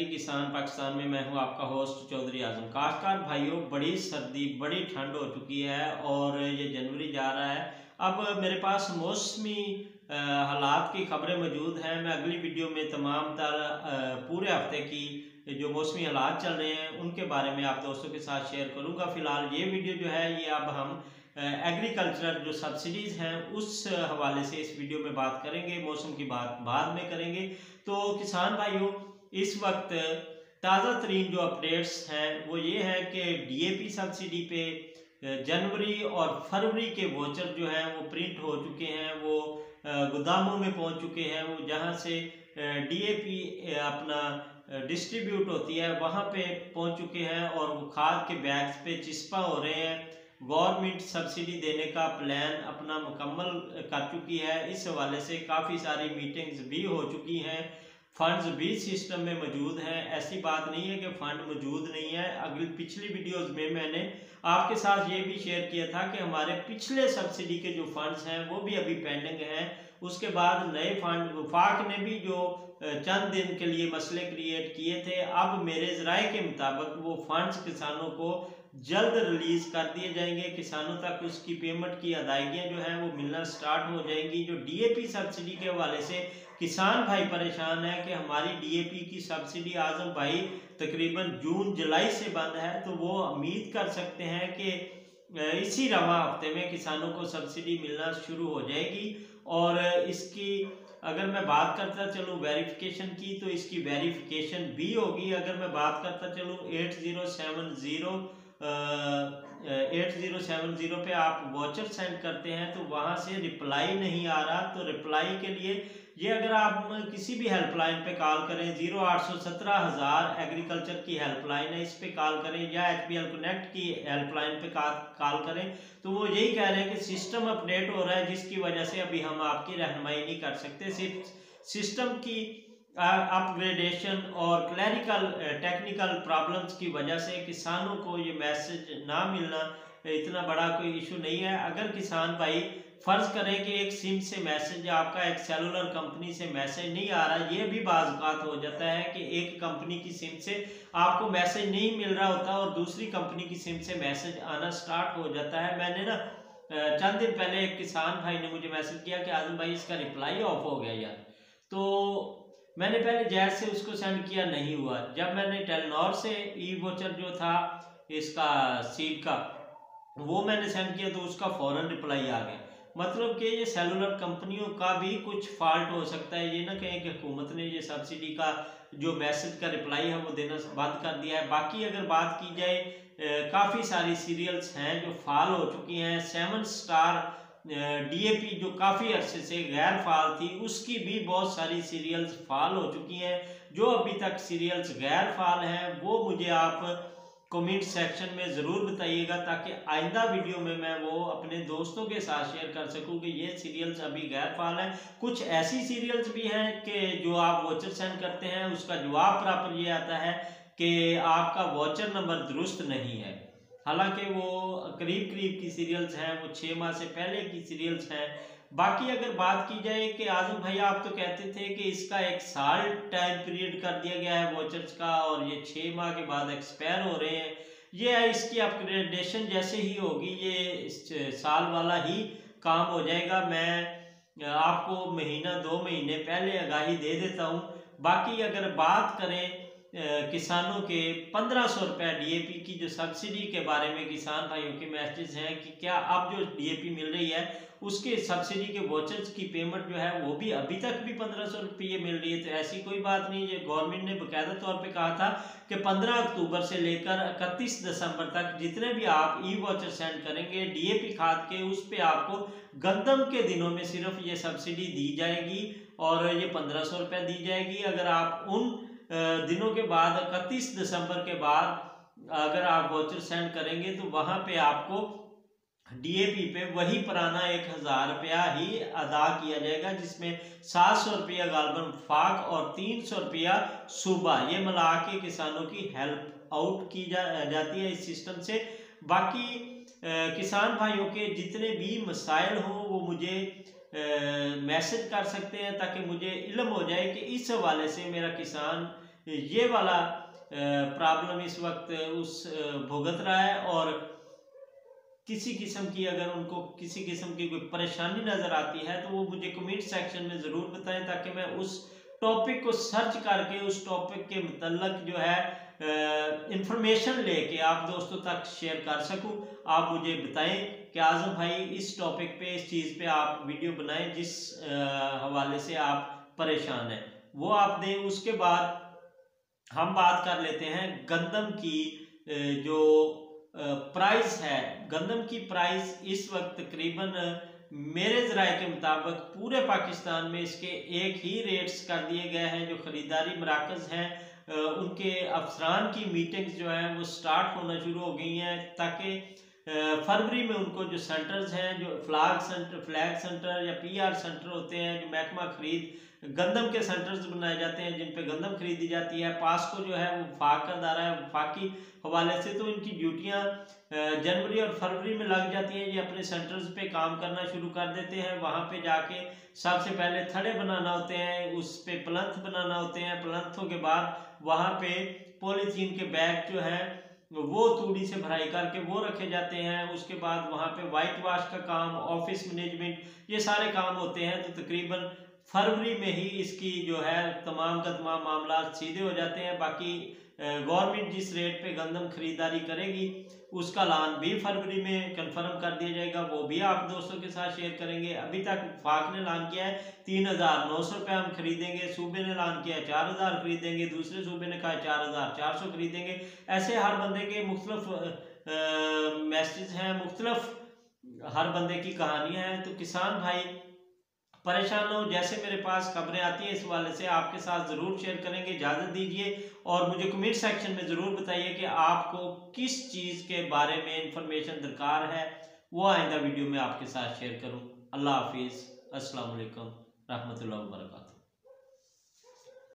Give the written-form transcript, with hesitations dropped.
किसान पाकिस्तान में मैं हूं आपका होस्ट चौधरी आजम। काश्तकार भाइयों, बड़ी सर्दी बड़ी ठंड हो चुकी है और ये जनवरी जा रहा है। अब मेरे पास मौसमी हालात की खबरें मौजूद हैं। मैं अगली वीडियो में तमाम पूरे हफ्ते की जो मौसमी हालात चल रहे हैं उनके बारे में आप दोस्तों के साथ शेयर करूंगा। फिलहाल ये वीडियो जो है ये अब हम एग्रीकल्चरल जो सब्सिडीज़ हैं उस हवाले से इस वीडियो में बात करेंगे। मौसम की बात बाद में करेंगे। तो किसान भाइयों, इस वक्त ताज़ा तरीन जो अपडेट्स हैं वो ये है कि डीएपी सब्सिडी पे जनवरी और फरवरी के वोचर जो हैं वो प्रिंट हो चुके हैं, वो गोदामों में पहुंच चुके हैं। वो जहां से डीएपी अपना डिस्ट्रीब्यूट होती है वहां पे पहुंच चुके हैं और वो खाद के बैग्स पे चिस्पा हो रहे हैं। गवर्नमेंट सब्सिडी देने का प्लान अपना मुकम्मल कर चुकी है। इस हवाले से काफ़ी सारी मीटिंग्स भी हो चुकी हैं, फंड्स भी सिस्टम में मौजूद हैं। ऐसी बात नहीं है कि फंड मौजूद नहीं है। अगली पिछली वीडियोस में मैंने आपके साथ ये भी शेयर किया था कि हमारे पिछले सब्सिडी के जो फंड्स हैं वो भी अभी पेंडिंग हैं। उसके बाद नए फंड वफाक ने भी जो चंद दिन के लिए मसले क्रिएट किए थे, अब मेरे ज़राए के मुताबिक वो फंड्स किसानों को जल्द रिलीज कर दिए जाएंगे। किसानों तक उसकी पेमेंट की अदायगियां जो हैं वो मिलना स्टार्ट हो जाएंगी। जो डीएपी सब्सिडी के हवाले से किसान भाई परेशान है कि हमारी डीएपी की सब्सिडी आजम भाई तकरीबन जून जुलाई से बंद है, तो वो उम्मीद कर सकते हैं कि इसी रवा हफ्ते में किसानों को सब्सिडी मिलना शुरू हो जाएगी। और इसकी अगर मैं बात करता चलूँ वेरिफिकेशन की, तो इसकी वेरिफिकेशन भी होगी। अगर मैं बात करता चलूँ 8070 पे आप वॉचर सेंड करते हैं तो वहाँ से रिप्लाई नहीं आ रहा। तो रिप्लाई के लिए ये अगर आप किसी भी हेल्पलाइन पे कॉल करें, 0817 एग्रीकल्चर की हेल्पलाइन है, इस पे कॉल करें या HBL कनेक्ट की हेल्पलाइन पे कॉल करें, तो वो यही कह रहे हैं कि सिस्टम अपडेट हो रहा है जिसकी वजह से अभी हम आपकी रहनुमाई नहीं कर सकते। सिर्फ सिस्टम की अपग्रेडेशन और क्लैरिकल टेक्निकल प्रॉब्लम्स की वजह से किसानों को ये मैसेज ना मिलना इतना बड़ा कोई इशू नहीं है। अगर किसान भाई फर्ज करें कि एक सिम से मैसेज आपका एक सेलुलर कंपनी से मैसेज नहीं आ रहा, ये भी बाज़ औक़ात हो जाता है कि एक कंपनी की सिम से आपको मैसेज नहीं मिल रहा होता और दूसरी कंपनी की सिम से मैसेज आना स्टार्ट हो जाता है। मैंने ना चंद दिन पहले एक किसान भाई ने मुझे मैसेज किया कि आजम भाई इसका रिप्लाई ऑफ हो गया यार। तो मैंने पहले जैज से उसको सेंड किया, नहीं हुआ। जब मैंने टेलनॉर से ई वोचर जो था इसका सीड का वो मैंने सेंड किया तो उसका फ़ौरन रिप्लाई आ गया। मतलब कि ये सेलुलर कंपनियों का भी कुछ फॉल्ट हो सकता है। ये ना कहें कि हुकूमत ने ये सब्सिडी का जो मैसेज का रिप्लाई है वो देना बंद कर दिया है। बाकी अगर बात की जाए, काफ़ी सारी सीरियल्स हैं जो फाल हो चुकी हैं। 7 स्टार डीएपी जो काफ़ी अरसे से गैर फाल थी, उसकी भी बहुत सारी सीरियल्स फाल हो चुकी हैं। जो अभी तक सीरियल्स गैर फाल हैं वो मुझे आप कमेंट सेक्शन में ज़रूर बताइएगा ताकि आइंदा वीडियो में मैं वो अपने दोस्तों के साथ शेयर कर सकूं कि ये सीरियल्स अभी गैर फाल हैं। कुछ ऐसी सीरियल्स भी हैं कि जो आप वॉचर सेंड करते हैं उसका जवाब प्रॉपर ये आता है कि आपका वॉचर नंबर दुरुस्त नहीं है। हालांकि वो करीब करीब की सीरियल्स हैं, वो 6 माह से पहले की सीरियल्स हैं। बाकी अगर बात की जाए कि आजम भाई आप तो कहते थे कि इसका 1 साल टाइम पीरियड कर दिया गया है वोचर्स का और ये 6 माह के बाद एक्सपायर हो रहे हैं, ये इसकी अपग्रेडेशन जैसे ही होगी ये साल वाला ही काम हो जाएगा। मैं आपको महीना 2 महीने पहले आगाही दे देता हूँ। बाकी अगर बात करें किसानों के 1500 रुपये डीएपी की जो सब्सिडी के बारे में किसान भाइयों के मैसेज हैं कि क्या अब जो डीएपी मिल रही है उसके सब्सिडी के वोचर्स की पेमेंट जो है वो भी अभी तक भी 1500 रुपये मिल रही है। तो ऐसी कोई बात नहीं। ये गवर्नमेंट ने बाकायदा तौर पे कहा था कि 15 अक्टूबर से लेकर 31 दिसंबर तक जितने भी आप ई वोचर सेंड करेंगे डीएपी खाद के, उस पर आपको गंदम के दिनों में सिर्फ ये सब्सिडी दी जाएगी और ये 1500 रुपये दी जाएगी। अगर आप उन दिनों के बाद 31 दिसंबर के बाद अगर आप वोचर सेंड करेंगे तो वहाँ पे आपको डीएपी पे वही पुराना 1000 रुपया ही अदा किया जाएगा, जिसमें 700 रुपया गालबन फाक और 300 रुपया सूबा, ये मिला के किसानों की हेल्प आउट की जाती है इस सिस्टम से। बाकी किसान भाइयों के जितने भी मसाइल हों वो मुझे मैसेज कर सकते हैं ताकि मुझे इल्म हो जाए कि इस हवाले से मेरा किसान ये वाला प्रॉब्लम इस वक्त उस भुगत रहा है। और किसी किस्म की अगर उनको किसी किस्म की कोई परेशानी नज़र आती है तो वो मुझे कमेंट सेक्शन में ज़रूर बताएं, ताकि मैं उस टॉपिक को सर्च करके उस टॉपिक के मतलब जो है इंफॉर्मेशन लेके आप दोस्तों तक शेयर कर सकूं। आप मुझे बताएं कि आज़म भाई इस टॉपिक पे, इस चीज़ पे आप वीडियो बनाएं जिस हवाले से आप परेशान हैं, वो आप दें। उसके बाद हम बात कर लेते हैं गंदम की जो प्राइस है। गंदम की प्राइस इस वक्त तकरीबन मेरे ज़राए के मुताबिक पूरे पाकिस्तान में इसके एक ही रेट्स कर दिए गए हैं। जो ख़रीदारी मराकज़ हैं उनके अफसरान की मीटिंग्स जो हैं वो स्टार्ट होना शुरू हो गई हैं, ताकि फरवरी में उनको जो सेंटर्स हैं, जो फ्लैग सेंटर या PR सेंटर होते हैं, जो महकमा खरीद गंदम के सेंटर्स बनाए जाते हैं जिन पे गंदम खरीदी जाती है। पास्को जो है वो वफाक का दायरा है, वफाकी हवाले से तो इनकी ड्यूटियाँ जनवरी और फरवरी में लग जाती हैं। ये अपने सेंटर्स पे काम करना शुरू कर देते हैं। वहाँ पे जाके सबसे पहले थड़े बनाना होते हैं, उस पे प्लंथ बनाना होते हैं। प्लंथों के बाद वहाँ पे पॉलीथीन के बैग जो है वो तूड़ी से भराई करके वो रखे जाते हैं। उसके बाद वहाँ पे वाइट वॉश का काम, ऑफिस मैनेजमेंट, ये सारे काम होते हैं। तो तकरीबन फरवरी में ही इसकी जो है तमाम का तमाम मामला सीधे हो जाते हैं। बाकी गवर्नमेंट जिस रेट पे गंदम खरीदारी करेगी उसका ऐलान भी फरवरी में कंफर्म कर दिया जाएगा, वो भी आप दोस्तों के साथ शेयर करेंगे। अभी तक वफाक ने ऐलान किया है 3,900 रुपये हम खरीदेंगे, सूबे ने ऐलान किया 4,000 खरीदेंगे, दूसरे सूबे ने कहा 4,400 खरीदेंगे। ऐसे हर बंदे के मुख्तलिफ मैसेज हैं, मुख्तलिफ हर बंदे की कहानियाँ हैं। तो किसान भाई परेशान हो, जैसे मेरे पास खबरें आती हैं इस वाले से आपके साथ ज़रूर शेयर करेंगे। इजाज़त दीजिए और मुझे कमेंट सेक्शन में ज़रूर बताइए कि आपको किस चीज़ के बारे में इंफॉर्मेशन दरकार है, वो आइंदा वीडियो में आपके साथ शेयर करूं। अल्लाह हाफिज़, अस्सलाम वालेकुम रहमतुल्लाहि व बरकातुहू।